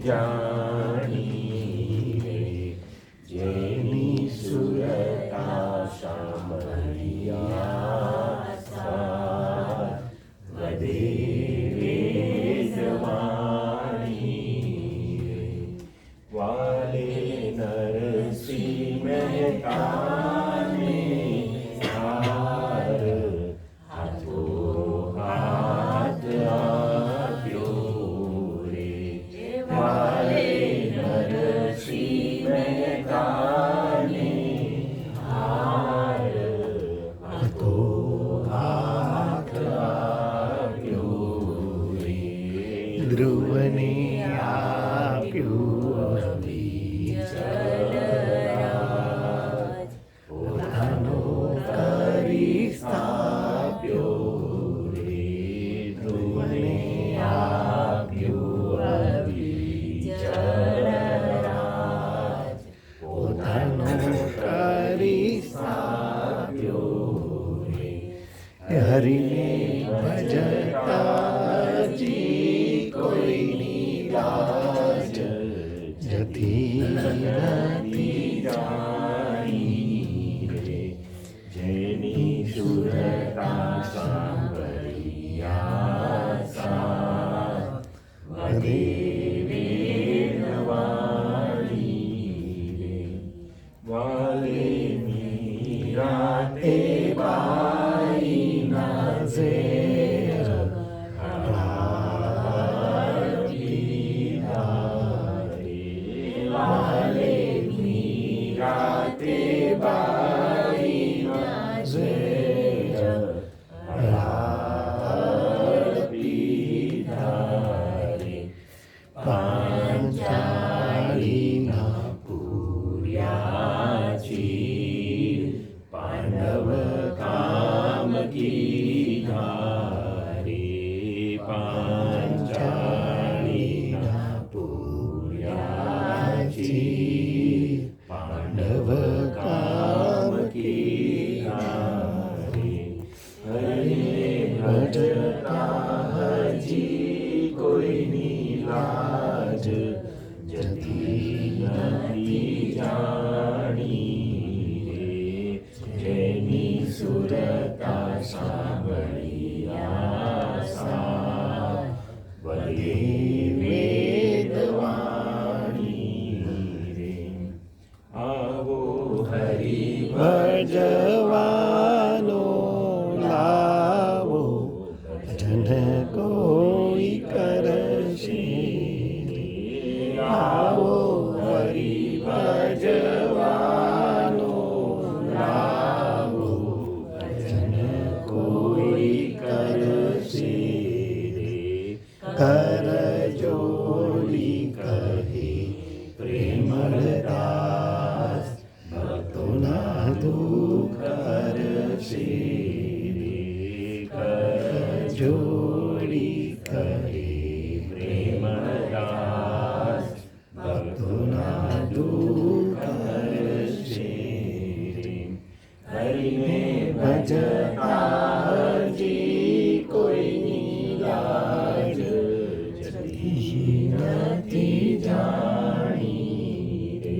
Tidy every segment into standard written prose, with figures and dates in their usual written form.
જાણી રે, જેની સુરતા સાંભળ્યા સાર, વધે વેદવાણી રે, વાલે નરસિંહ મહેતાને હાર, હાથો હાથ આપ્યો રે, વાલે નરસિંહ મહેતાને હાર, હાથો હાથ આપ્યો રે, ધ્રુવને આપ્યું અભિચલરાજ, પોતાનો કરી સ્થાપ્યો રે, ધ્રુવને આપ્યું અભિચલરાજ, પોતાનો કરી સ્થાપ્યો રે, હરિને ભજતા જી કોઈની લાજ જતી નથી જાણી રે, જેની સુરતા સાંભળ્યા સાર, વધે વેદવાણી રે, વાલે મીરાતે બાઈના ઝેર વાલે મીરાતે બાઈના ઝેર પીધા રે, પાંચાળીના પૂર્યા ચીર, પાંડવ કામ કીધા રે, પાંચાળીના પૂર્યા ચીર, પાંડવ કામ કીધા રે, હરિને ભજતા હજી કોઈની લાજ જતી નથી જાણી રે, જેની સુરતા સાંભળ્યા સાર, વધે વેદવાણી રે, આવો હરિ ભજવાનો લાવો, ભજન કોઈ કરશે રે, આવો હરિ ભજવાનો લાવો, ભજન કોઈ કરશે રે, કર જોડી કહે પ્રેમદાસ, ભક્તોના દુઃખ હરશે રે, કર જોડી કહે પ્રેમદાસ, ભક્તોના દુઃખ હરશે રે, હરિને ભજતા હજી કોઈની લાજ જતી નથી જાણી રે,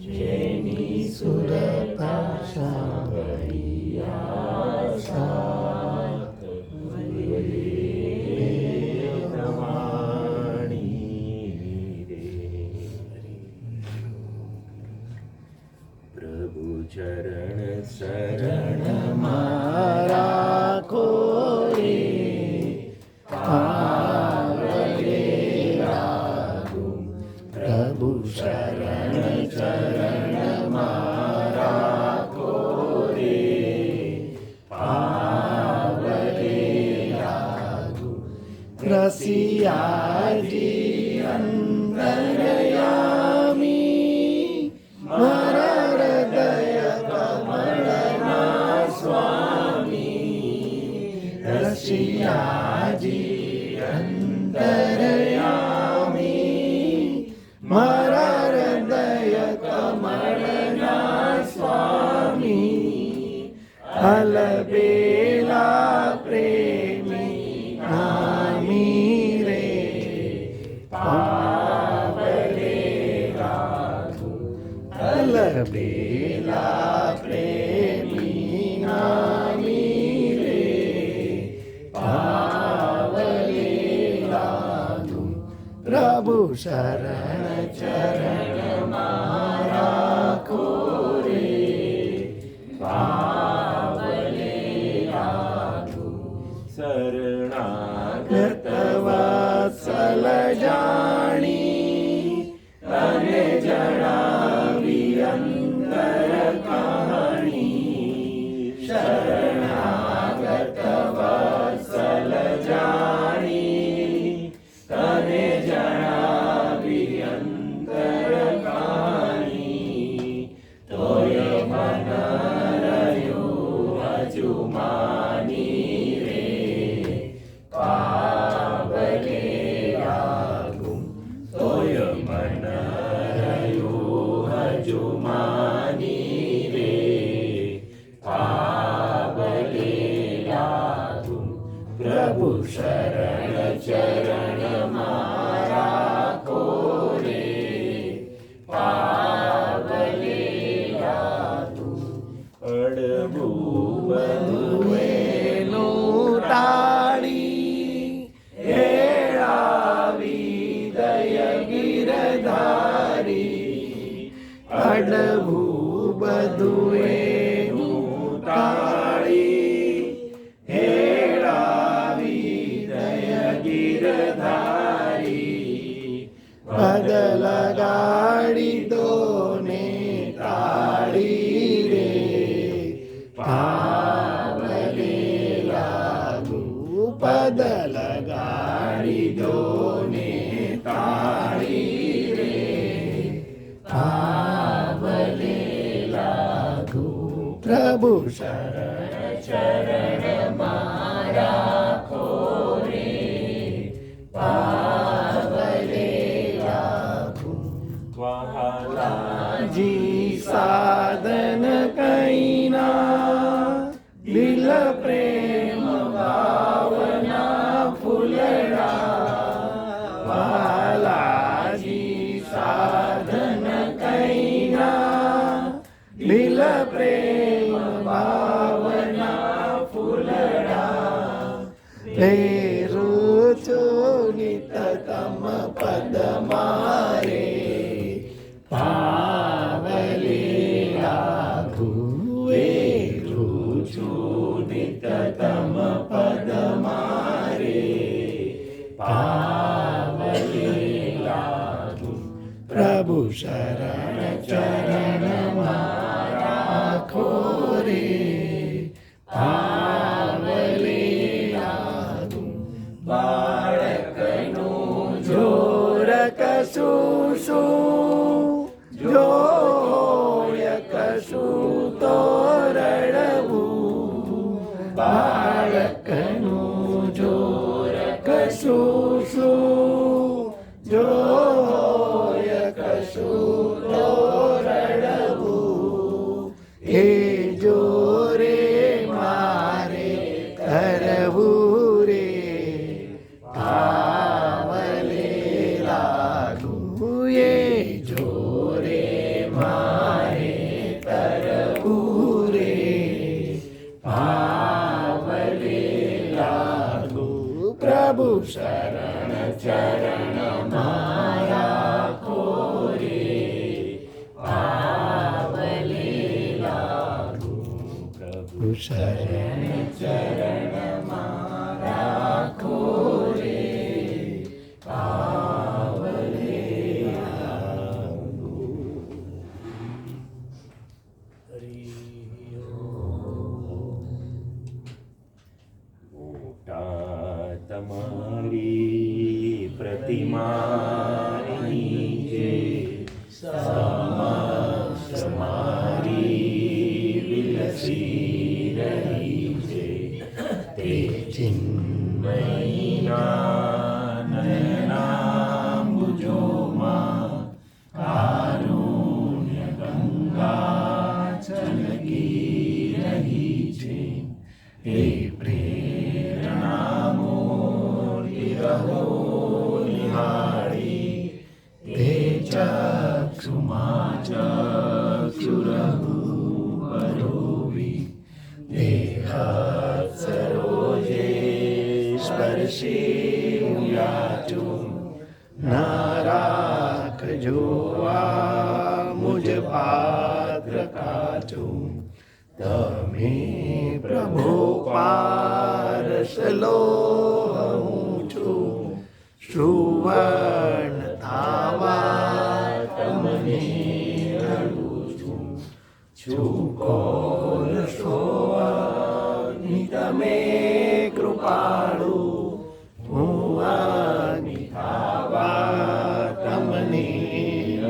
જેની સુરતા સાંભળ્યા સાર, વેદવાણી રે. પ્રભુ ચરણ શરણ મારા કોરે, પાવલે લાગુ, પ્રભુ શરણ ચરણ મારા કોરે, પાવલે લાગુ, રસિયાજી અંતરયામી, મારા હૃદય કમળના સ્વામી, રસિયાજી અંતરયામી, મારા હૃદય કમળના સ્વામી, અલબેલા પ્રેમી નામી રે, પા પ્રભુ શરણ ચરણમાં રાખો રે પાવલે લાગુ શરણાગત વત્સલ જાણી તને જણાવી અંતર કહાણી શરણાગત વત્સલ જાણી તને જણાવી અંતર કહાણી તોય મન રહ્યું હજુ માની રે પાવલે લાગુ તોય મન રહ્યું હજુ માની રે પાવલે લાગુ પ્રભુ શરણ ચરણ રાખો રે પાવલે લાગુ અડવું બધું એનું ટાળી હેળાવી દય ગિરધારી અડવું બધું એનું ટાળી હેળાવી દય ગિરધારી પદ લગાડી દોને તાળી રે પાવલે લાગુ પદ લગાડી દોને તાળી રે પાવલે લાગુ પ્રભુ શરણ ચરણમાં રાખો રે પાવલે લાગુ વહાલાજી સાધન કઈના દિલ પ્રેમ ભાવના ફૂલડા વહાલાજી સાધન કઈના દિલ પ્રેમ ભાવના ફૂલડા ફેરું છું નિત તમ પદ મારે પાવલે લાગુ વેરું છું નિત તમ પદ મારે પાવલે લાગુ પ્રભુ શરણ ચરણમાં રાખો રે પાવલે લાગુ બાળકનું જોર કશું શું જોય કશું તો રડવું બાળકનું જોર કશું શું જોય કશું તો રડવું એ જોરે મારે કરવું રે પાવલે લાગુ એ જોરે મારે કરવું રે પાવલે લાગુ પ્રભુ શરણ ચરણ રાખો રે પાવલે લાગુ પ્રભુ શરણ ચરણ રાખો રે પાવલે લાગુ મોટા તમારી પ્રતિમાની જે સમક્ષ મારી વિલસી રહી છે તે ચિન્મયીના નયનાંબુજોમાં કારુણ્ય ગંગા છલકી રહી છે તે પ્રેરણા મૂર્તિ રહો નિહાળી તે ચક્ષુમાં ચક્ષુરહુ પરોવી દેહ સરોજે સ્પર્શી યાચું ના રાખજો આ મુજ પાત્ર કાચું. તમે પ્રભુ પારસ લો હું છું, સુવર્ણ થાવા તમને અડું છું. છુકોલ સોની તમે કૃપાળુ, હું આની થાવા તમને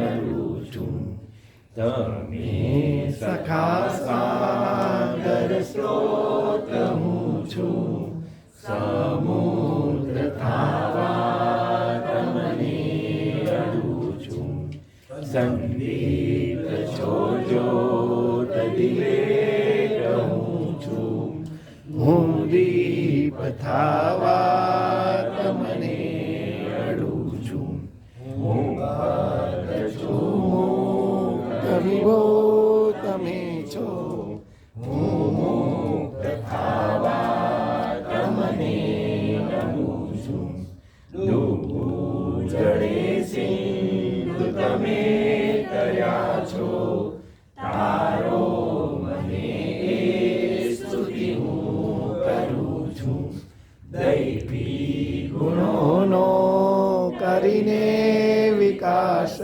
અડું છું. તમે સખા સાગર સ્રોત હું છું, સમુદ્ર થાવા તમને અડું છું. સંદીપ છોજો દિવેટ હું છું, હું દીપ થાવા તમને અડું છું. હું ભદ્ર છું, વિભો તમે છો, હું મુક્ત થાવા તમને અડું છું. ડૂબું જડે સિંધુ તમે કર્યા છો, તારો મને એ સ્તુતિ હું કરું છું. દૈવી ગુણોનો કરીને વિકાસ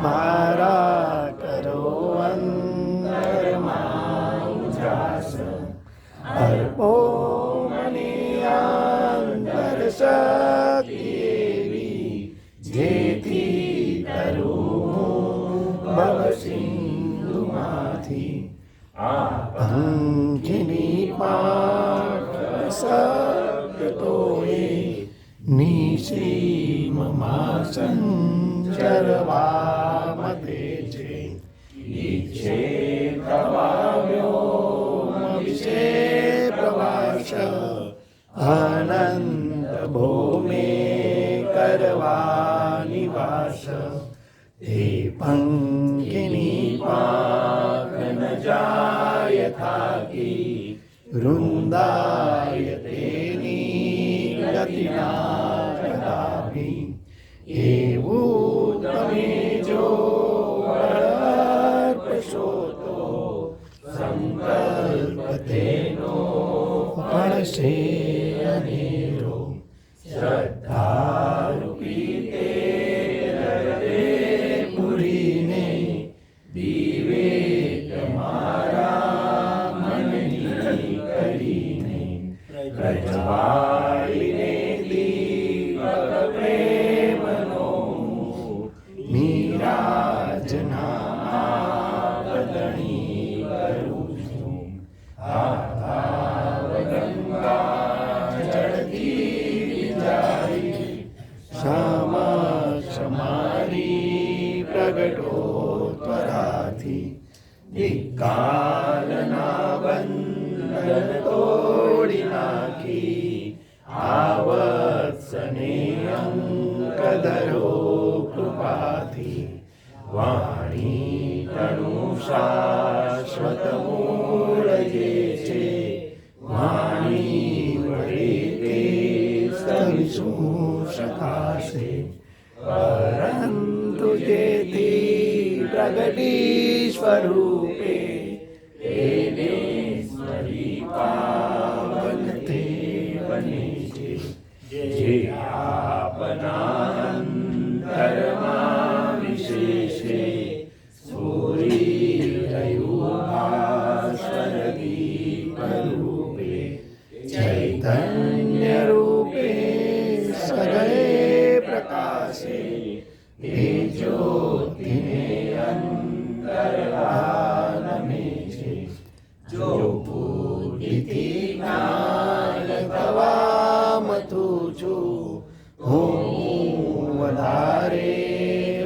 મારા કરો અંતરમાં ઉજાસ. અર્પો મને અંતર શક્તિ એવી, જેથી તરું ભવસિંધુમાંથી. આ પંખીની પાંખ શબ્દ તોય નિસીમમાં સંચરવા મતે છે. ઈચ્છે પ્રવાવ્યો વિશે પ્રવાસ, અનંત ભૂમે કરવા નિવાસ. તે પંખીની પાંખ ન જાય થાકી, વૃંદાય તેની ગતિના કદાપી. એવું તમે જો અર્પશો તો સંકલ્પ તેનો ફળશે અનેરો. શ્રદ્ધા રૂપી તે હૃદય પૂરીને, દિવે તમારા મનની કરીને. પ્રજવાળીને દીપક પ્રેમનો, નીરાજના બદણી કરું છું. આધાર ગંગા જળથી જાય, સમક્ષ મારી પ્રગટો ત્વરાથી. નિકાલના બંધન તોડી નાખી, આવત્સને અંક ધરો કૃપાથી. વાણી તણુ શાશ્વત મૂળ જે છે, વાણી વડે તે સ્તરીશું શકાશે. પરંતુ જેથી પ્રગટી સ્વરૂપે, તેને સ્મરી પાવન તે બને છે. જે આપના અંતરમાં વિશેષે, સ્ફુરી રહ્યું ભાસ્વર દીપ રૂપે. ચૈતન્ય રૂપે સગળે પ્રકાશે, તે જ્યોતિને અંતર્વાનમે છે. જો બુદ્ધિથી જ્ઞાન થવા મથું છું, હું વધારે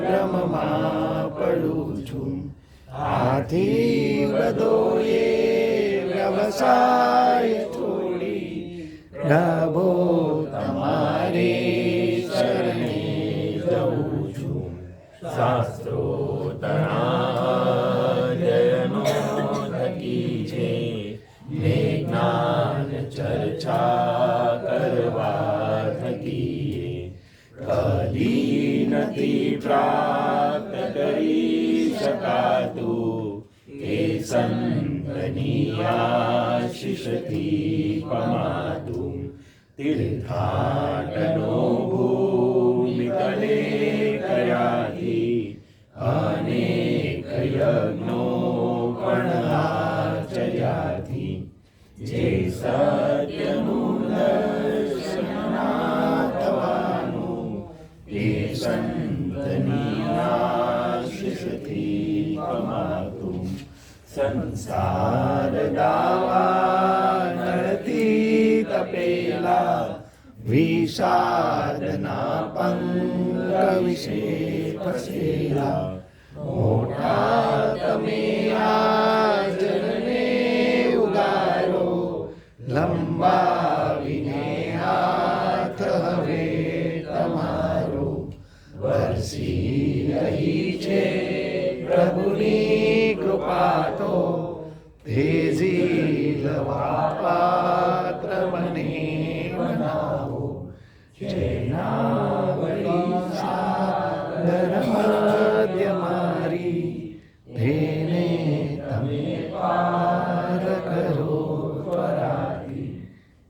બ્રહ્મમાં પડું છું. આથી બધોએ વ્યવસાય છોડી, પ્રભુ તમારે શરણે જવું છું. શાસ્ત્રો તણાજયનો થકી છે, ને જ્ઞાન ચર્ચા કરવા થકી. કદી નથી પ્રાપ્ત કરી શકાતું એ સંતની આશીષથી પમાતું. તીર્થાટનો ભૂમિ તલે કર્યાથી અનેક યજ્ઞો પણ આચર્યાથી જે સત્યનું દર્શન ના થવાનું એ સંતની આશીષથી પમાતું. સંસાર દાવા નળથી તપેલા વિષાદના પંક વિશે ફસેલા મોટા તમે આજને ઉગારો લંબાવીને હાથ હવે તમારો. વરસી રહી છે પ્રભુની કૃપા તો તેજી લવા પાત્ર મને બનાવો. જેના વળી સાદર મધ્ય મારી તેને તમે પાર કરો પરારી.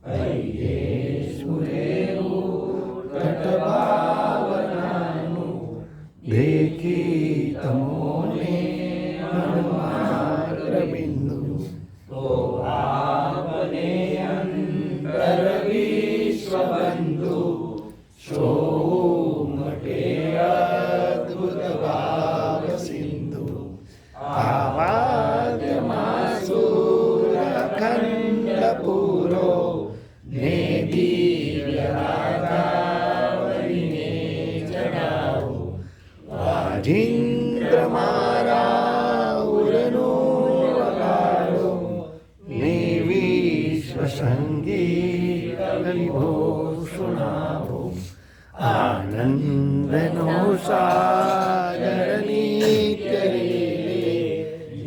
હૈયે સુરેવું તટભાવનાનું દેખી તમોને માત્ર બિંદુ. તો આપને અંતર વિશ્વબંધુ શો મટે અદ્ભુત ભાવ સિંધુ. આવાદ્યમાં સુરખંડ પૂરો ને દિવ્ય રાધાવરીને જગાવો. વાજિંદ્ર મારા ઉરનું વગાડો ને વિશ્વ સંગીત વિભો સુનાવો. આનંદનો સાગર નિત્ય રેલે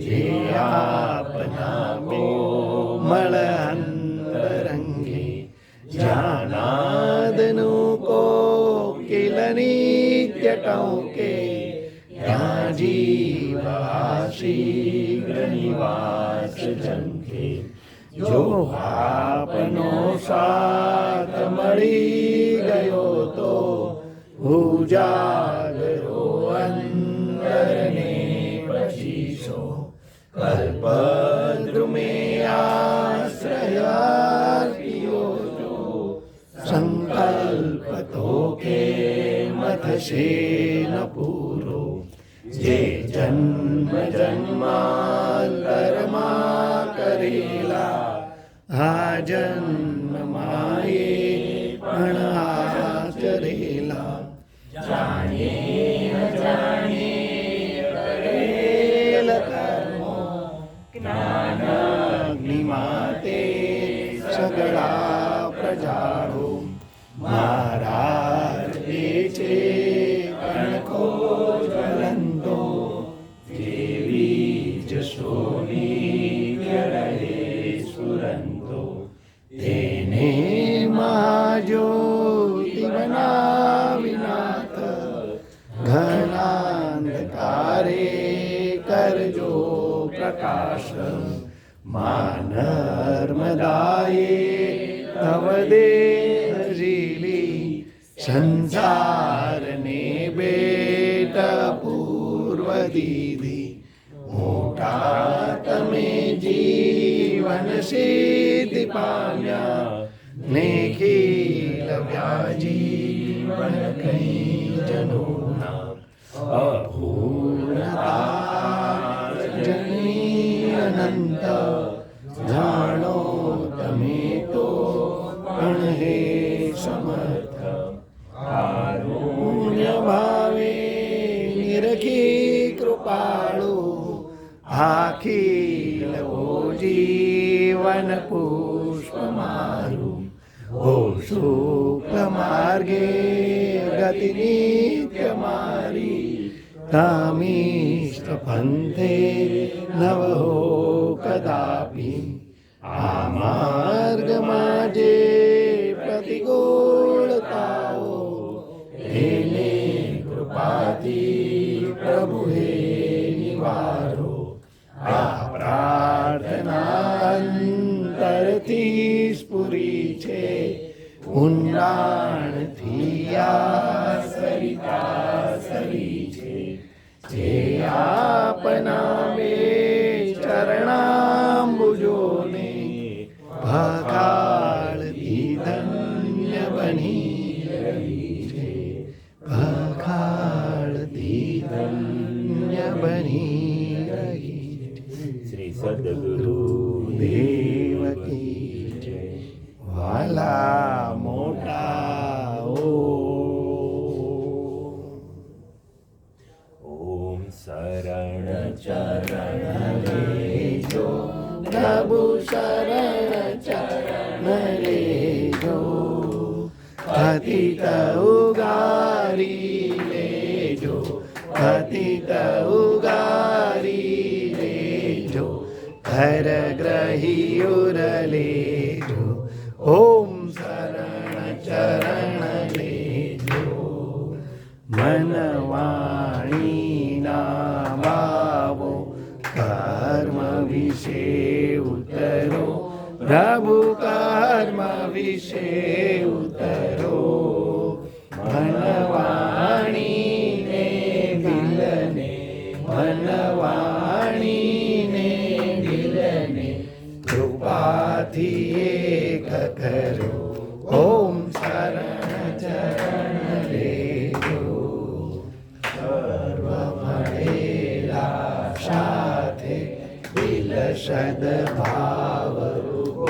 જે આપના કોમળ અંતરંગે. જ્ઞાનાદનું કોકિલ નિત્ય ટૌકે ત્યાં જીવાશીઘ્ર નિવાસ ઝંખે. જો આપનો સાથ મળી ગયો તો ઉજાગરો અંતરને પચીસો. કલ્પદ્રુમે આશ્રયાર્થીઓ જો સંકલ્પ તો કે મથશે ન પૂરો. જે જન્મ જન્માંતરમાં કરેલા આ જન્મમાં એ પણ આચરેલા. જાણે અજાણે કરેલ કર્મો જ્ઞાનાગ્નિમાં તે સગળા પ્રજાળો. મારા તે છે કણકો જ્વલંતો જેવી જ સોની રહે સ્ફુરંતો. તેને મહાજ્યોતિ બનાવીનાથ ઘણાંધકારે કરજો પ્રકાશ. નર્મદાએ તવ દેહ ઝીલી સંસારને બેટ પૂર્વ દીધી. મોટા તમે જીવન સિદ્ધિ પામ્યા ને ખીલ વ્યાજીવન કઈ જનોના. અપૂર્ણતા જની અનંત જાણો તમે તો પણ હે સમર્થ. કારુણ્ય ભાવે નિરખી કૃપાળુ આખિલ ઓ જીવન પુષ્પ મારું. ઓ શુક્લ માર્ગે ગતિ નિત્ય મારી કામિષ્ટ પંથે નવ હો કદાપી. આ માર્ગમાં જે પ્રતિકૂળતાઓ એ ઊંડાણથી આ સરિતા સરી છે, જે આપના બે ચરણાંબુજોને ભકાળથી ધન્ય બની રહી છે, ભકાળથી ધન્ય બની રહી છે. શ્રી સદગુરુ દેવ કી જય. વાલા મોટા ઓમ શરણ ચરણ લેજો, પ્રભુ શરણ ચરણ લેજો, પતિત ઉગારી લેજો, પતિત ઉગારી લેજો, ઘર ગ્રહી ઉર લેજો. ઓમ શરણ ચરણ લેજો, મન વાણી ના ભાવો કર્મ વિશે ઉતરો, પ્રભુ કર્મ વિશે ઉતરો. મન વાણી ને દિલને, મન વાણી ને દિલને કૃપાથી એક કરો. ઓમ શરણ ચરણ લેજો, સર્વ મળેલા સાથે દિલ સદભાવ રૂપો,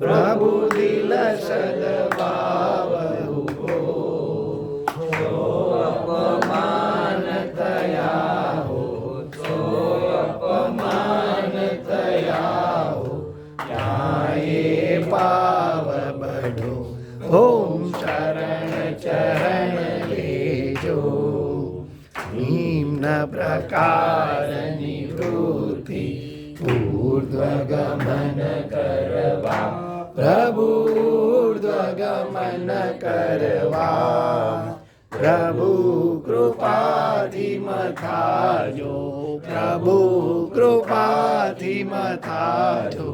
પ્રભુ દિલ સદભાવ રૂપો. જો અપમાન થયા હો, જો અપમાન થયા હો, ત્યાં પાવ બઢો. ઓમ શરણ ચરણ લેજો, નિમ્ન પ્રકારની વૃત્તિ ઊર્ધ્વગમન કરવા, પ્રભુ ઊર્ધ્વગમન કરવા. પ્રભુ કૃપાથી મથાજો, પ્રભુ કૃપાથી મથાજો,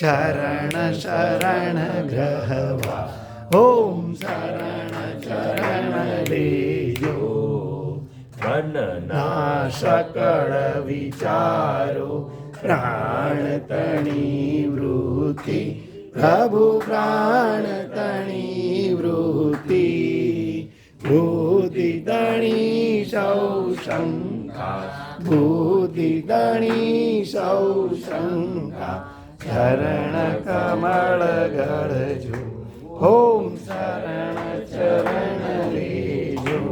ચરણ શરણ ગ્રહવા. ઓમ શરણ ચરણ લેજો, મનના સકળ વિચારો પ્રાણ તણી વૃત્તિ, પ્રભુ પ્રાણ તણી વૃત્તિ. બુદ્ધિ તણી સૌ શંકા, બુદ્ધિ તણી સૌ શંકા, ચરણ કમળ ગળજો. ઓમ શરણ ચરણ લેજો,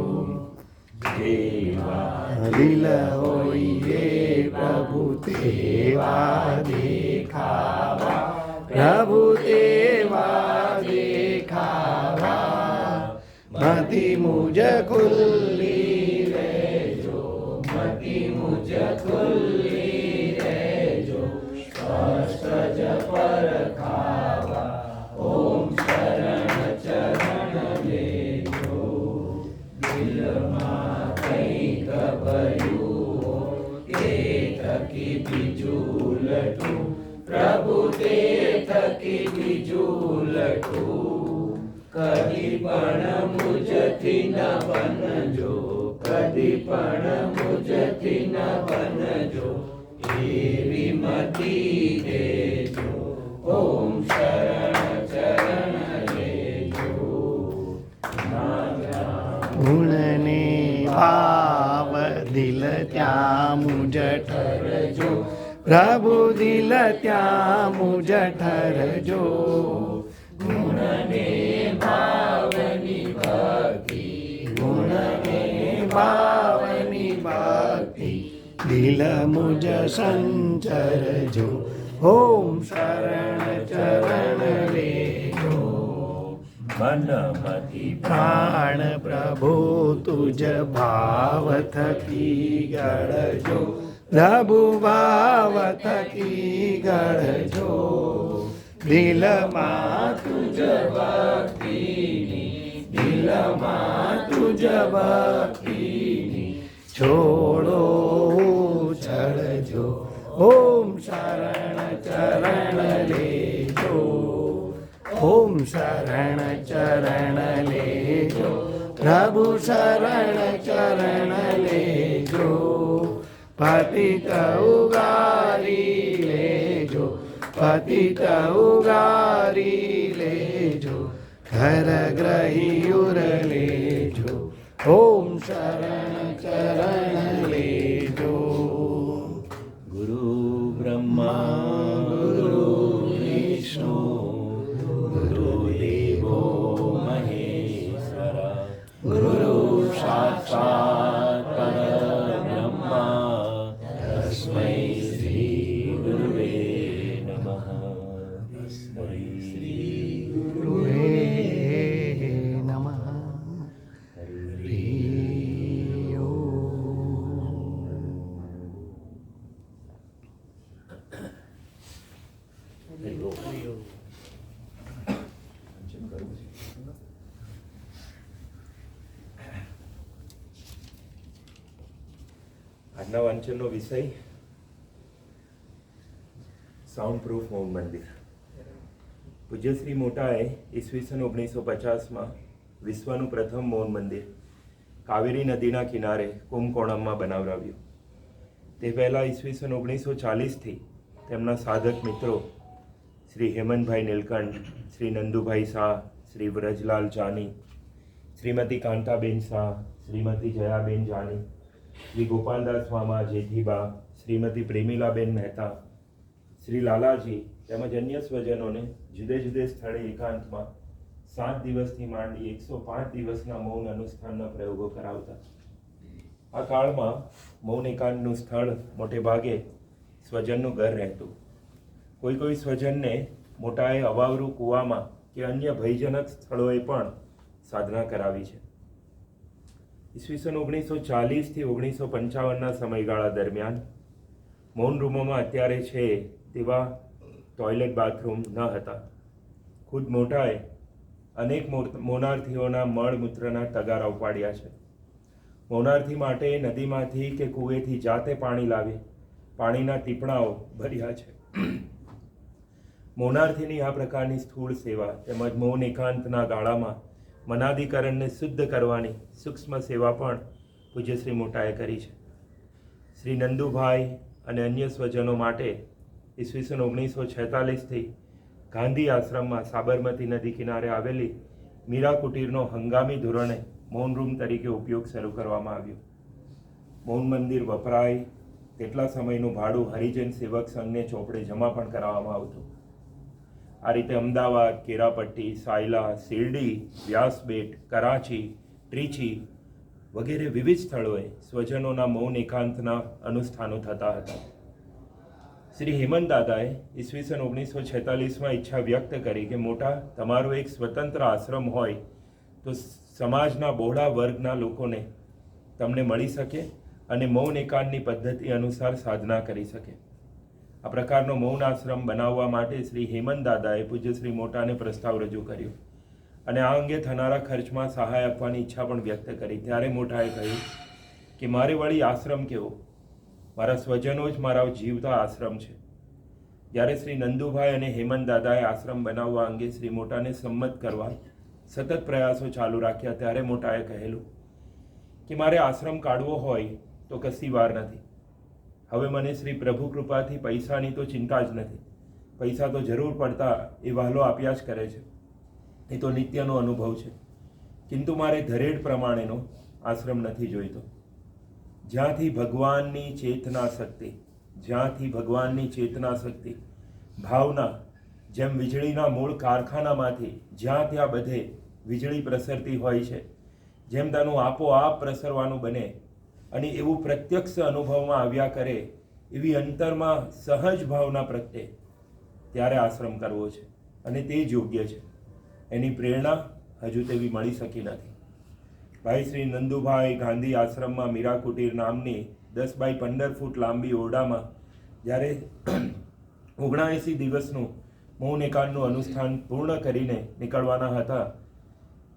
જેવા દિલ હોઈએ પ્રભુ તેવા દેખાવા, પ્રભુ તેવા દેખાવા. મતિ મુજ ખુલ્લી રહેજો, મતિ મુજ ખુલ્લી રહેજો, સ્પષ્ટ જ પરખાવા. ઓમ શરણ ચરણ લેજો, દિલમાં કંઈક ભર્યું તે થકી બીજું લટું, પ્રભુ તે થકી બીજું લટું. કદી પણ મુજથી ન બનજો, કદી પણ મુજથી ન બનજો, એવી મતી દેજો. ઓમ શરણ ચરણ લેજો, ગુણને ભાવ દિલ ત્યાં મુજ ઠરજો, પ્રભુ દિલ ત્યાં મુજ ઠરજો. ગુણને ભાવની ભક્તિ, ગુણને ભાવની ભક્તિ, દિલ મુજ સંચરજો. ઓમ શરણ ચરણ લેજો, મનમતી પ્રાણ પ્રભુ તુજ ભાવ થકી ગળજો, પ્રભુ ભાવ થકી ગળજો. દિલમાં તુજ ભક્તિની, દિલમાં તુજ ભક્તિની છોડો ચડજો. ઓમ શરણ ચરણ લેજો, ઓમ શરણ ચરણ લેજો, પ્રભુ શરણ ચરણ લેજો, પતિત ઉગારી લેજો, પતિત ઉગારી લેજો, ઘર ગ્રહિયુર લેજો, ઓમ શરણ ચરણ લેજો. ગુરુ બ્રહ્મા ગુરુ વિષ્ણુ ગુરુદેવો મહેશ્વરા, ગુરુ સાક્ષાત પરબ્રહ્મા તસ્મૈ શ્રી ગુરુવે નમઃ. શ્રી ગુરુવે નમઃ. હરિ આજના વાંચનનો વિષય સાઉન્ડ પ્રૂફ મૌન મંદિર. પૂજ્યશ્રી મોટાએ ઈસવીસન 1950માં વિશ્વનું પ્રથમ મૌન મંદિર કાવેરી નદીના કિનારે કુંભકોણમમાં બનાવરાવ્યું. તે પહેલાં ઈસવીસન 1940થી તેમના સાધક મિત્રો શ્રી હેમંતભાઈ નીલકંઠ, શ્રી નંદુભાઈ શાહ, શ્રી વ્રજલાલ જાની, શ્રીમતી કાંતાબેન શાહ, શ્રીમતી જયાબેન જાની, શ્રી ગોપાલદાસ મામા જેઠીબા, શ્રીમતી પ્રેમીલાબેન મહેતા, શ્રી લાલાજી તેમજ અન્ય સ્વજનોને જુદે જુદે સ્થળે એકાંતમાં 7 દિવસથી માંડી 105 દિવસના મૌન અનુષ્ઠાનના પ્રયોગો કરાવતા. આ કાળમાં મૌન એકાંતનું સ્થળ મોટે ભાગે સ્વજનનું ઘર રહેતું. કોઈ સ્વજનને મોટાએ અવાવરું કૂવામાં કે અન્ય ભયજનક સ્થળોએ પણ સાધના કરાવી છે. ઈસવીસન 1940થી 1955ના સમયગાળા દરમિયાન મૌન રૂમોમાં અત્યારે છે તેવા ટોયલેટ બાથરૂમ ન હતા. ખુદ મોટાએ અનેક મૌનાર્થીઓના મળમૂત્રના તગારા ઉપાડ્યા છે. મૌનાર્થી માટે નદીમાંથી કે કૂવેથી જાતે પાણી લાવી પાણીના ટીપણાઓ ભર્યા છે. મૌનાર્થીની આ પ્રકારની સ્થૂળ સેવા તેમજ મૌન એકાંતના ગાળામાં મનાદીકરણને શુદ્ધ કરવાની સૂક્ષ્મ સેવા પણ પૂજ્યશ્રી મોટાએ કરી છે. શ્રી નંદુભાઈ અને અન્ય સ્વજનો માટે ઈસવીસન 1946થી ગાંધી આશ્રમમાં સાબરમતી નદી કિનારે આવેલી મીરા કુટીરનો હંગામી ધોરણે મૌન રૂમ તરીકે ઉપયોગ શરૂ કરવામાં આવ્યો. મૌન મંદિર વપરાય તેટલા સમયનું ભાડું હરિજન સેવક સંઘને ચોપડે જમા પણ કરાવવામાં આવતું. આ રીતે અમદાવાદ, કેરાપટ્ટી, સાયલા, શિરડી, વ્યાસબેટ, કરાચી, ટ્રીચી વગેરે વિવિધ સ્થળોએ સ્વજનોના મૌન એકાંતના અનુષ્ઠાનો થતા હતા. શ્રી હેમંત દાદાએ ઈસવીસન 1946માં ઈચ્છા વ્યક્ત કરી કે મોટા તમારો એક સ્વતંત્ર આશ્રમ હોય તો સમાજના બહોળા વર્ગના લોકોને તમને મળી શકે અને મૌન એકાંતની પદ્ધતિ અનુસાર સાધના કરી શકે. આ પ્રકારનો મૌન આશ્રમ બનાવવા માટે શ્રી હેમંત દાદાએ પૂજ્યશ્રી મોટાને પ્રસ્તાવ રજૂ કર્યો અને આ અંગે થનારા ખર્ચમાં સહાય આપવાની ઈચ્છા પણ વ્યક્ત કરી. ત્યારે મોટાએ કહ્યું કે મારે વળી આશ્રમ કેવો, મારા સ્વજનો જ મારા જીવતા આશ્રમ છે. જ્યારે શ્રી નંદુભાઈ અને હેમંત દાદાએ આશ્રમ બનાવવા અંગે શ્રી મોટાને સંમત કરવા સતત પ્રયાસો ચાલુ રાખ્યા ત્યારે મોટાએ કહેલું કે મારે આશ્રમ કાઢવો હોય તો કશી વાર નથી. હવે મને શ્રી પ્રભુ કૃપાથી પૈસાની તો ચિંતા જ નથી. પૈસા તો જરૂર પડતા એ વહાલો આપ્યા જ કરે છે, એ તો નિત્યનો અનુભવ છે. કિંતુ મારે ધરેડ પ્રમાણેનો આશ્રમ નથી જોઈતો. જ્યાંથી ભગવાનની ચેતના શક્તિ ભાવના જેમ વીજળીના મૂળ કારખાનામાંથી જ્યાં ત્યાં બધે વીજળી પ્રસરતી હોય છે, જેમ તેનું આપોઆપ પ્રસરવાનું બને અને એવું પ્રત્યક્ષ અનુભવમાં આવ્યા કરે એવી અંતરમાં સહજ ભાવના પ્રગટે ત્યારે આશ્રમ કરવો છે અને તે જ યોગ્ય છે. એની પ્રેરણા હજુ તેવી મળી શકી નથી. ભાઈ શ્રી નંદુભાઈ ગાંધી આશ્રમમાં મીરા કુટીર નામની 10 બાય 15 ફૂટ લાંબી ઓરડામાં જ્યારે 79 દિવસનું મૌન એકાંતનું અનુષ્ઠાન પૂર્ણ કરીને નીકળવાના હતા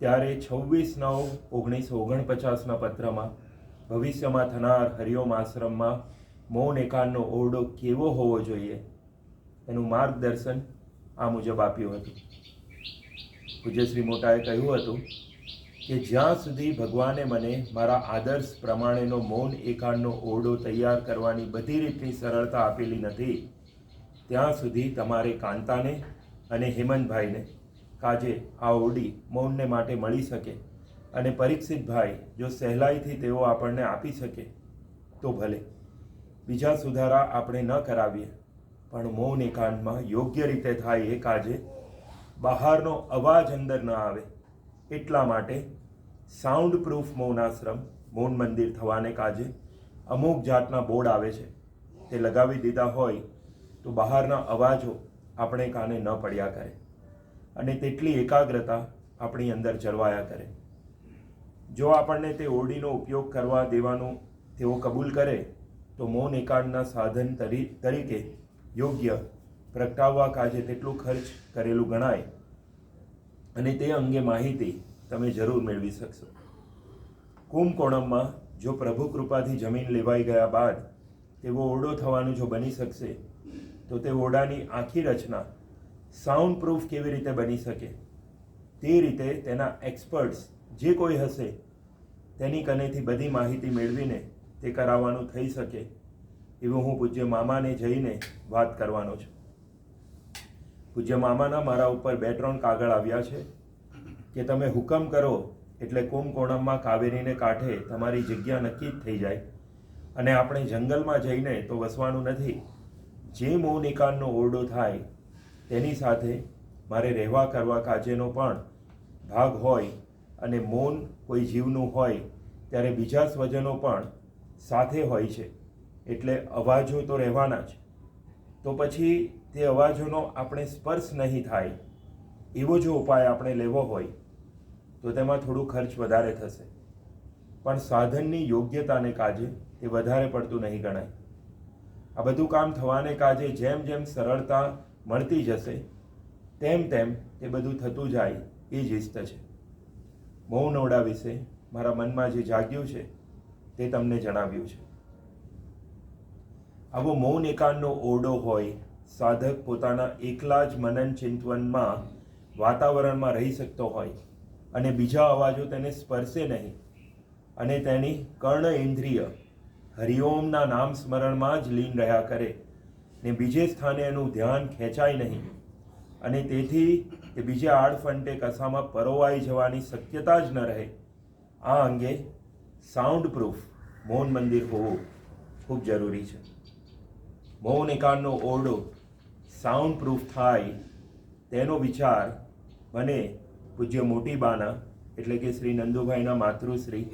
ત્યારે 26/9/1949ના પત્રમાં ભવિષ્યમાં થનાર હરિઓમ આશ્રમમાં મૌન એકાંતનો ઓરડો કેવો હોવો જોઈએ એનું માર્ગદર્શન આ મુજબ આપ્યું હતું. પૂજ્ય શ્રી મોટાએ કહ્યું હતું કે જ્યાં સુધી ભગવાને મને મારા આદર્શ પ્રમાણેનો મૌન એકાંતનો ઓરડો તૈયાર કરવાની બધી રીતની સરળતા આપેલી નથી, ત્યાં સુધી તમારે કાંતાને અને હેમંતભાઈને કાજે આ ઓરડી મૌનને માટે મળી શકે અને પરીક્ષિતભાઈ જો સહેલાઈથી તેઓ આપણને આપી શકે તો ભલે. બીજા સુધારા આપણે ન કરાવીએ, પણ મૌન એકાંતમાં યોગ્ય રીતે થાય એ કાજે બહારનો અવાજ અંદર ન આવે એટલા માટે સાઉન્ડ પ્રૂફ મૌનાશ્રમ મૌન મંદિર થવાને કાજે અમુક જાતના બોર્ડ આવે છે, તે લગાવી દીધા હોય તો બહારના અવાજો આપણે કાને ન પડ્યા કરે અને તેટલી એકાગ્રતા આપણી અંદર જળવાયા કરે. જો આપણને તે ઓરડીનો ઉપયોગ કરવા દેવાનું તેઓ કબૂલ કરે તો મૌન એકાંતના સાધન તરીકે યોગ્ય પ્રગટાવવા કાજે તેટલું ખર્ચ કરેલું ગણાય અને તે અંગે માહિતી તમે જરૂર મેળવી શકશો. કુંભકોણમમાં જો પ્રભુ કૃપાથી જમીન લેવાઈ ગયા બાદ તેવો ઓરડો થવાનું જો બની શકશે તો તે ઓરડાની આખી રચના સાઉન્ડ પ્રૂફ કેવી રીતે બની શકે તે રીતે તેના એક્સપર્ટ્સ જે કોઈ હશે તેની કનેથી બધી માહિતી મેળવીને તે કરાવવાનું થઈ શકે એવું હું પૂજ્ય મામાને જઈને વાત કરવાનો છું. પૂજ્ય મામાના મારા ઉપર 2-3 કાગળ આવ્યા છે કે તમે હુકમ કરો એટલે કુંભકોણમમાં કાવેરીને કાંઠે તમારી જગ્યા નક્કી જ થઈ જાય અને આપણે જંગલમાં જઈને તો વસવાનું નથી. જે મૌન એકાંતનો ઓરડો થાય તેની સાથે મારે રહેવા કરવા કાજેનો પણ ભાગ હોય અને મૌન કોઈ જીવનું હોય ત્યારે બીજા સ્વજનો પણ સાથે હોય છે, એટલે અવાજો તો રહેવાના જ. તો પછી તે અવાજોનો આપણે સ્પર્શ નહીં થાય એવો જો ઉપાય આપણે લેવો હોય તો તેમાં થોડું ખર્ચ વધારે થશે, પણ સાધનની યોગ્યતાને કાજે તે વધારે પડતું નહીં ગણાય. આ બધું કામ થવાને કાજે જેમ જેમ સરળતા મળતી જશે તેમ તેમ તે બધું થતું જાય એ જ ઇષ્ટ છે. મૌન ઓરડા વિશે મારા મનમાં જે જાગ્યું છે તે તમને જણાવ્યું છે. આવો મૌન એકાંતનો ઓરડો હોય, સાધક પોતાના એકલા જ મનન ચિંતવનમાં વાતાવરણમાં રહી શકતો હોય અને બીજા અવાજો તેને સ્પર્શે નહીં અને તેની કર્ણ ઇન્દ્રિય હરિઓમના નામ સ્મરણમાં જ લીન રહ્યા કરે ને બીજે સ્થાને એનું ધ્યાન ખેંચાય નહીં અને તેથી તે બીજે આડફંટે કસામાં પરોવાઈ જવાની શક્યતા જ ન રહે. આ અંગે સાઉન્ડ પ્રૂફ મૌન મંદિર હોવું ખૂબ જરૂરી છે. મૌન એકાંતનો ઓરડો સાઉન્ડ પ્રૂફ થાય તેનો વિચાર મને પૂજ્ય મોટી બાના એટલે કે શ્રી નંદુભાઈના માતૃશ્રી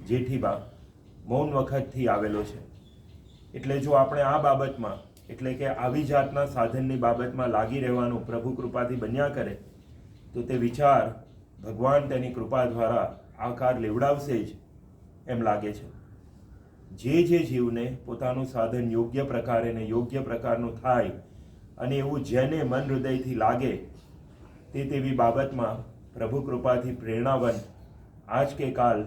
જેઠીબા મૌન વખતથી આવેલો છે. એટલે જો આપણે આ બાબતમાં એટલે કે આવી જાતના સાધનની બાબતમાં લાગી રહેવાનું પ્રભુ કૃપાથી બન્યા કરે તો તે વિચાર ભગવાન તેની કૃપા દ્વારા આકાર લેવડાવશે જ એમ લાગે છે. જે જીવને પોતાનું સાધન યોગ્ય પ્રકારે ને યોગ્ય પ્રકારનું થાય અને એવું જેને મન હૃદયથી લાગે તેવી બાબતમાં પ્રભુ કૃપાથી પ્રેરણાવંત આજ કે કાલ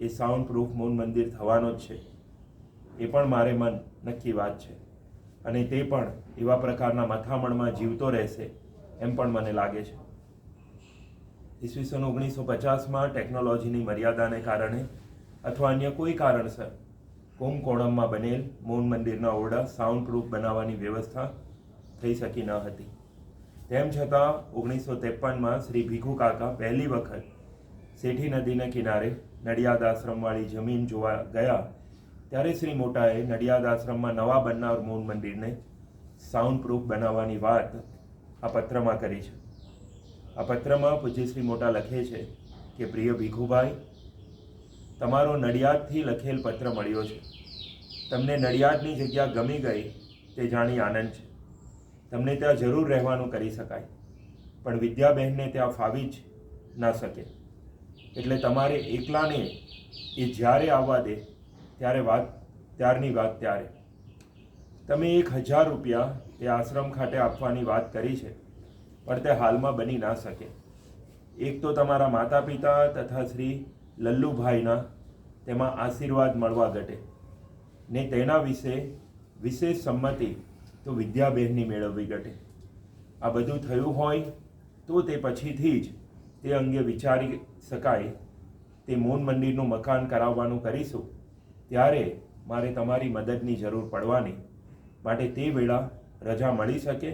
એ સાઉન્ડ પ્રૂફ મૌન મંદિર થવાનો જ છે. એ પણ મારે મન નક્કી વાત છે અને તે પણ એવા પ્રકારના મથામણમાં જીવતો રહેશે એમ પણ મને લાગે છે. ઈસવીસન 1950માં ટેકનોલોજીની મર્યાદાને કારણે અથવા અન્ય કોઈ કારણસર કુંભકોણમમાં બનેલ મૌન મંદિરના ઓરડા સાઉન્ડ પ્રૂફ બનાવવાની વ્યવસ્થા થઈ શકી ન હતી. તેમ છતાં 1953માં શ્રી ભીખુ કાકા પહેલી વખત સેઠી નદીના કિનારે નડિયાદ આશ્રમવાળી જમીન જોવા ગયા ત્યારે શ્રી મોટાએ નડિયાદ આશ્રમમાં નવા બનનાર મૌન મંદિરને સાઉન્ડ પ્રૂફ બનાવવાની વાત આ પત્રમાં કરી છે. આ પત્રમાં પૂજ્ય શ્રી મોટા લખે છે કે પ્રિય ભીખુભાઈ, તમારો નડિયાદથી લખેલ પત્ર મળ્યો છે. તમને નડિયાદની જગ્યા ગમી ગઈ તે જાણી આનંદ છે. તમને ત્યાં જરૂર રહેવાનું કરી શકાય, પણ વિદ્યાબહેનને ત્યાં ફાવી જ ના શકે, એટલે તમારે એકલાને એ જ્યારે આવવા દે ત્યારની વાત ત્યારે તમે 1000 રૂપિયા તે આશ્રમ ખાતે આપવાની વાત કરી છે, પણ તે હાલમાં બની ના શકે. એક તો તમારા માતા પિતા તથા શ્રી લલ્લુભાઈના તેમાં આશીર્વાદ મળવા ઘટે ને તેના વિશે વિશેષ સંમતિ તો વિદ્યાબહેનની મેળવવી ઘટે. આ બધું થયું હોય તો તે પછીથી જ તે અંગે વિચારી શકાય તે મૌન મંદિરનું મકાન કરાવવાનું કરીશું, ત્યારે મારે તમારી મદદની જરૂર પડવાની, માટે તે વેળા રજા મળી શકે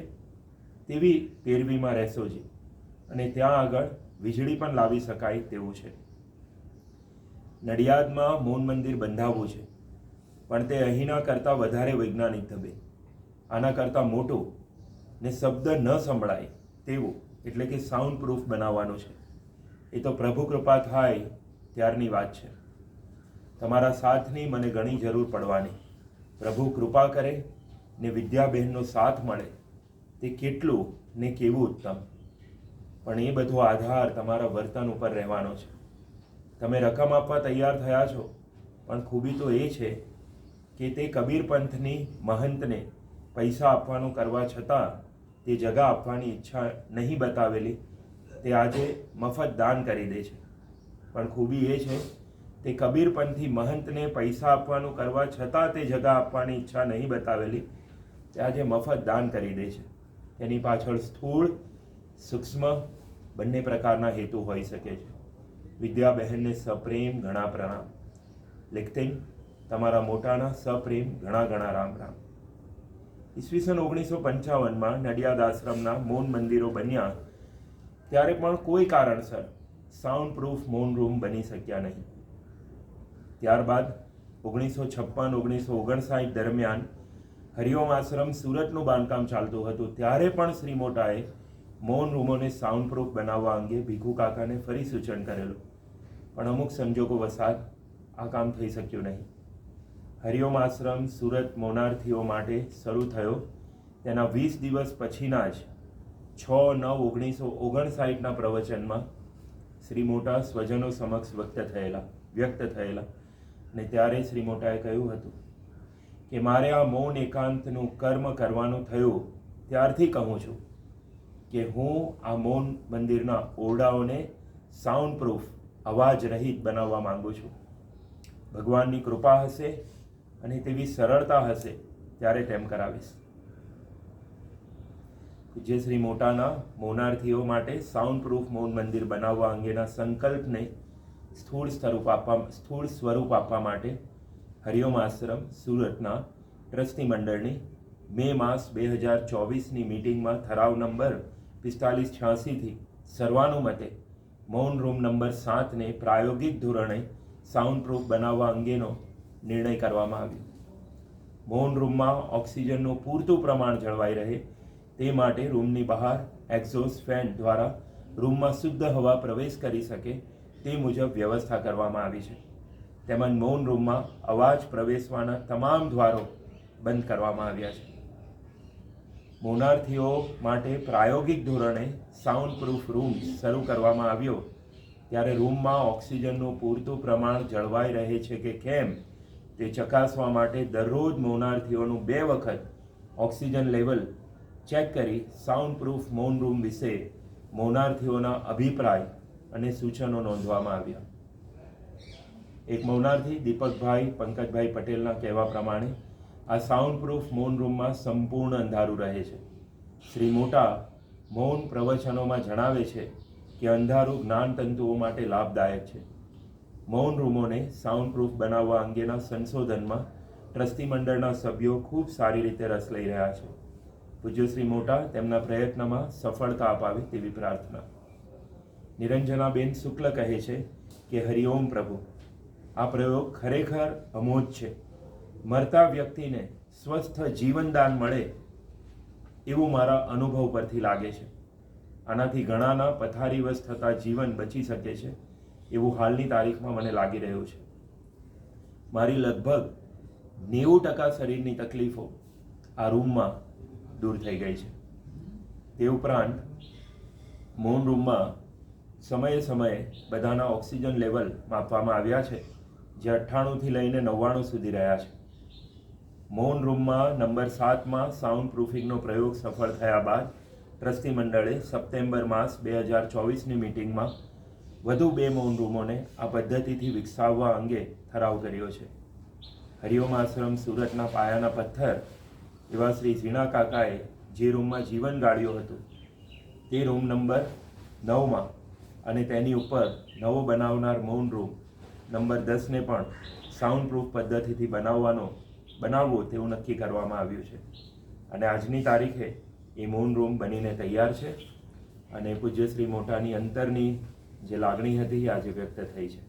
તેવી પેરવીમાં રહેશોજી, અને ત્યાં આગળ વીજળી પણ લાવી શકાય તેવું છે. નડિયાદમાં મૌન મંદિર બંધાવવું છે, પણ તે અહીંના કરતાં વધારે વૈજ્ઞાનિક ઢબે, આના કરતાં મોટું ને શબ્દ ન સંભળાય તેવું, એટલે કે સાઉન્ડ પ્રૂફ બનાવવાનું છે. એ તો પ્રભુ કૃપા થાય ત્યારની વાત છે. તમારા સાથની મને ઘણી જરૂર પડવાની. પ્રભુ કૃપા કરે ને વિદ્યાબહેનનો સાથ મળે તે કેટલું ને કેવું ઉત્તમ. પણ એ બધો આધાર તમારા વર્તન ઉપર રહેવાનો છે. તમે રકમ આપવા તૈયાર થયા છો, પણ ખૂબી તો એ છે કે તે કબીર પંથની મહંતને પૈસા આપવાનું કરવા છતાં તે જગા આપવાની ઈચ્છા નહીં બતાવેલી, તે આજે મફત દાન કરી દે છે. પણ ખૂબી એ છે તે કબીર પંથી મહંતને પૈસા આપવાનું કરવા છતાં તે જગા આપવાની ઈચ્છા નહીં બતાવેલી, તે આજે મફત દાન કરી દે છે. તેની પાછળ સ્થૂળ સૂક્ષ્મ બંને પ્રકારના હેતુ હોઈ શકે છે. વિદ્યાબહેનને સપ્રેમ ઘણા પ્રણામ. લેખિન તમારા મોટાના સપ્રેમ ઘણા ઘણા રામ રામ. ઈસવીસન 1955માં નડિયાદ આશ્રમના મૌન મંદિરો બન્યા ત્યારે પણ કોઈ કારણસર સાઉન્ડ પ્રૂફ મૌન રૂમ બની શક્યા નહીં. ત્યારબાદ 1956-1959 દરમિયાન હરિઓમ આશ્રમ સુરતનું બાંધકામ ચાલતું હતું, ત્યારે પણ શ્રી મોટાએ મૌન રૂમોને સાઉન્ડ પ્રૂફ બનાવવા અંગે ભીખુ કાકાને ફરી સૂચન કરેલું, પણ અમુક સંજોગો વસાત આ કામ થઈ શક્યું નહીં. હરિઓમ આશ્રમ સુરત મૌનાર્થીઓ માટે શરૂ થયો તેના 20 દિવસ પછીના જ 6/9/1959ના પ્રવચનમાં શ્રી મોટા સ્વજનો સમક્ષ વ્યક્ત થયેલા, અને ત્યારે શ્રી મોટાએ કહ્યું હતું કે મારે આ મૌન એકાંતનું કર્મ કરવાનું થયું ત્યારથી કહું છું કે હું આ મૌન મંદિરના ઓરડાઓને સાઉન્ડ પ્રૂફ અવાજ રહિત બનાવવા માંગુ છું. ભગવાનની કૃપા હશે અને તેવી સરળતા હશે ત્યારે તેમ કરાવીશ. જે શ્રી મોટાના મૌનાર્થીઓ માટે સાઉન્ડ પ્રૂફ મૌન મંદિર બનાવવા અંગેના સંકલ્પને સ્થૂળ સ્વરૂપ આપવા માટે હરિઓમ આશ્રમ સુરતના ટ્રસ્ટી મંડળની મે માસ 2024ની મિટિંગમાં ઠરાવ નંબર 4586થી સર્વાનુમતે મૌન રૂમ નંબર 7ને પ્રાયોગિક ધોરણે સાઉન્ડ પ્રૂફ બનાવવા અંગેનો નિર્ણય કરવામાં આવ્યો. મૌન રૂમમાં ઓક્સિજનનું પૂરતું પ્રમાણ જળવાઈ રહે તે માટે રૂમની બહાર એક્ઝોસ્ટ ફેન દ્વારા રૂમમાં શુદ્ધ હવા પ્રવેશ કરી શકે તે મુજબ વ્યવસ્થા કરવામાં આવી છે. તેમજ મૌન રૂમમાં અવાજ પ્રવેશવાના તમામ દ્વારો બંધ કરવામાં આવ્યા છે. મૌનાર્થીઓ માટે પ્રાયોગિક ધોરણે સાઉન્ડ પ્રૂફ રૂમ શરૂ કરવામાં આવ્યો ત્યારે રૂમમાં ઓક્સિજનનું પૂરતું પ્રમાણ જળવાઈ રહે છે કે કેમ તે ચકાસવા માટે દરરોજ મૌનાર્થીઓનું 2 વખત ઓક્સિજન લેવલ ચેક કરી સાઉન્ડ પ્રૂફ મૌન રૂમ વિશે મૌનાર્થીઓના અભિપ્રાય અને સૂચનો નોંધવામાં આવ્યા. એક મૌનાર્થી દીપકભાઈ પંકજભાઈ પટેલના કહેવા પ્રમાણે આ સાઉન્ડ પ્રૂફ મૌન રૂમમાં સંપૂર્ણ અંધારું રહે છે. શ્રી મોટા મૌન પ્રવચનોમાં જણાવે છે કે અંધારું જ્ઞાન તંતુઓ માટે લાભદાયક છે. મૌન રૂમોને સાઉન્ડ પ્રૂફ બનાવવા અંગેના સંશોધનમાં ટ્રસ્ટી મંડળના સભ્યો ખૂબ સારી રીતે રસ લઈ રહ્યા છે. પૂજ્ય શ્રી મોટા તેમના પ્રયત્નમાં સફળતા અપાવે તેવી પ્રાર્થના. નિરંજનાબેન શુક્લ કહે છે કે હરિઓમ પ્રભુ, આ પ્રયોગ ખરેખર અમોઘ છે. મરતા વ્યક્તિને સ્વસ્થ જીવનદાન મળે એવું મારા અનુભવ પરથી લાગે છે. આનાથી ઘણાના પથારીવશ થતા જીવન બચી શકે છે એવું હાલની તારીખમાં મને લાગી રહ્યું છે. મારી લગભગ 90% શરીરની તકલીફો આ રૂમમાં દૂર થઈ ગઈ છે. તે ઉપરાંત મૌન રૂમમાં સમયે સમયે બધાના ઓક્સિજન લેવલ માપવામાં આવ્યા છે, જે 98થી લઈને 99 સુધી રહ્યા છે. મૌન રૂમમાં નંબર 7માં સાઉન્ડ પ્રૂફિંગનો પ્રયોગ સફળ થયા બાદ ટ્રસ્ટી મંડળે સપ્ટેમ્બર માસ 2024ની મિટિંગમાં વધુ 2 મૌન રૂમોને આ પદ્ધતિથી વિકસાવવા અંગે ઠરાવ કર્યો છે. હરિઓમ આશ્રમ સુરતના પાયાના પથ્થર એવા શ્રી ઝીણા કાકાએ જે રૂમમાં જીવન ગાળ્યું હતું તે રૂમ નંબર 9માં અને તેની ઉપર નવો બનાવનાર મૌન રૂમ નંબર 10ને પણ સાઉન્ડ પ્રૂફ પદ્ધતિથી બનાવવો તેવું નક્કી કરવામાં આવ્યું છે. અને આજની તારીખે એ મૌન રૂમ બનીને તૈયાર છે અને પૂજ્ય શ્રી મોટાની અંતરની જે લાગણી હતી એ આજે વ્યક્ત થઈ છે.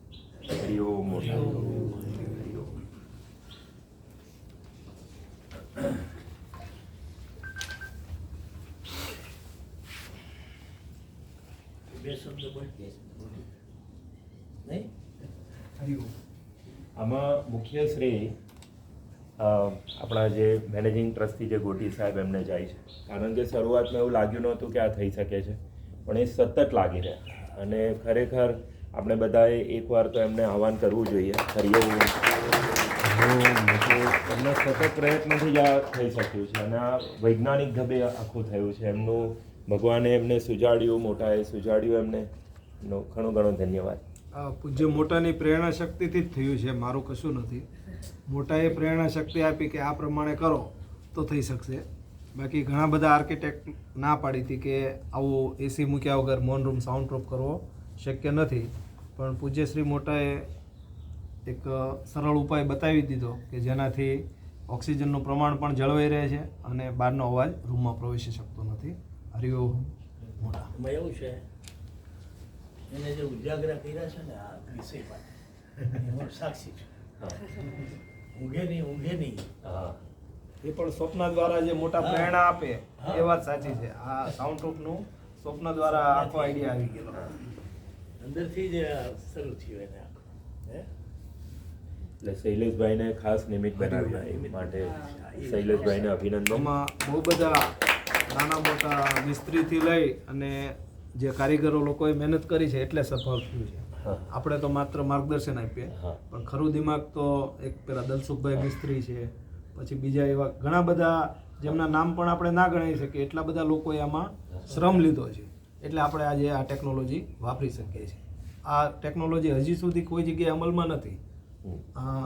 હરિ ઓમ મોટા. આમાં મુખ્ય શ્રેય આપણા જે મેનેજિંગ ટ્રસ્ટી જે ગોટી સાહેબ એમને જાય છે, કારણ કે શરૂઆતમાં એવું લાગ્યું નહોતું કે આ થઈ શકે છે, પણ એ સતત લાગી રહ્યા અને ખરેખર આપણે બધાએ એકવાર તો એમને આહવાન કરવું જોઈએ. એમના સતત પ્રયત્નથી જ આ થઈ શક્યું છે અને આ વૈજ્ઞાનિક ઢબે આખું થયું છે. એમનું ભગવાને એમને સુજાડ્યું, મોટાએ સુજાડ્યું એમને. ઘણો ઘણો ધન્યવાદ. પૂજ્ય મોટાની પ્રેરણા શક્તિથી જ થયું છે, મારું કશું નથી. મોટાએ પ્રેરણા શક્તિ આપી કે આ પ્રમાણે કરો તો થઈ શકશે. બાકી ઘણા બધા આર્કિટેક્ટ ના પાડી હતી કે આવું એસી મૂક્યા વગર મૌન રૂમ સાઉન્ડ પ્રૂફ કરવો શક્ય નથી, પણ પૂજ્ય શ્રી મોટાએ એક સરળ ઉપાય બતાવી દીધો કે જેનાથી ઓક્સિજનનું પ્રમાણ પણ જળવાઈ રહે છે અને બહારનો અવાજ રૂમમાં પ્રવેશી શકતો નથી. હરિઓમ મોટા. એવું છે એને જે ઉજાગર કર્યા છે ને આ વિષય માટે એનો સાક્ષી છે. ઊંઘે નહીં. એ પણ સ્વપ્ન દ્વારા જે મોટા પ્રેરણા આપે એ વાત સાચી છે. આ સાઉન્ડ પ્રૂફનું સ્વપ્ન દ્વારા આખો આઈડિયા આવી ગયેલો, અંદરથી જ શરૂ થયું એને આખું. એટલે શૈલેષભાઈને ખાસ નિમિત્ત બનાવ્યા એ માટે શૈલેષભાઈને અભિનંદન. એમાં બહુ બધા નાના મોટા મિસ્ત્રીથી લઈ અને જે કારીગરો લોકોએ મહેનત કરી છે એટલે સફળ થયું છે. આપણે તો માત્ર માર્ગદર્શન આપીએ, પણ ખરું દિમાગ તો એક પેલા દલસુખભાઈ મિસ્ત્રી છે, પછી બીજા એવા ઘણા બધા જેમના નામ પણ આપણે ના ગણાવી શકીએ એટલા બધા લોકોએ આમાં શ્રમ લીધો છે. એટલે આપણે આજે આ ટેકનોલોજી વાપરી શકીએ છીએ. આ ટેકનોલોજી હજી સુધી કોઈ જગ્યાએ અમલમાં નથી.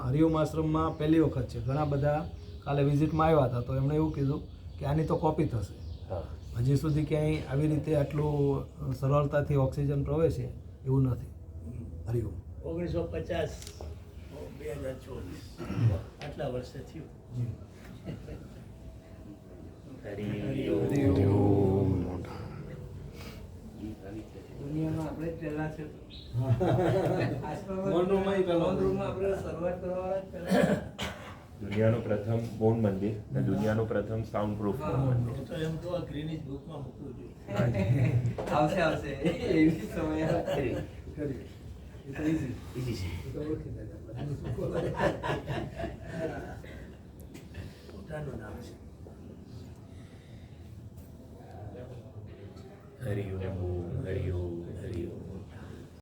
હરિઓમ આશ્રમમાં પહેલી વખત છે. ઘણા બધા કાલે વિઝિટમાં આવ્યા હતા તો એમણે એવું કીધું કે આની તો કોપી થશે. હજી સુધી ક્યાંય આવી રીતે આટલું સરળતાથી ઓક્સિજન પ્રવેશે એવું નથી. હરિઓમ. 1950 2024 આટલા વર્ષે થયું. દુનિયામાં આપણે પહેલા છે. દુનિયાનું પ્રથમ મૌન મંદિર અને દુનિયાનું પ્રથમ સાઉન્ડ પ્રૂફ મંદિર. તો એમ તો આ ગ્રીનિજ બુકમાં મૂકવું જોઈએ. આવશે એવી સમય પોતાનું નામ છે. હરિ ઓમ હરિ ઓમ હરિ ઓમ.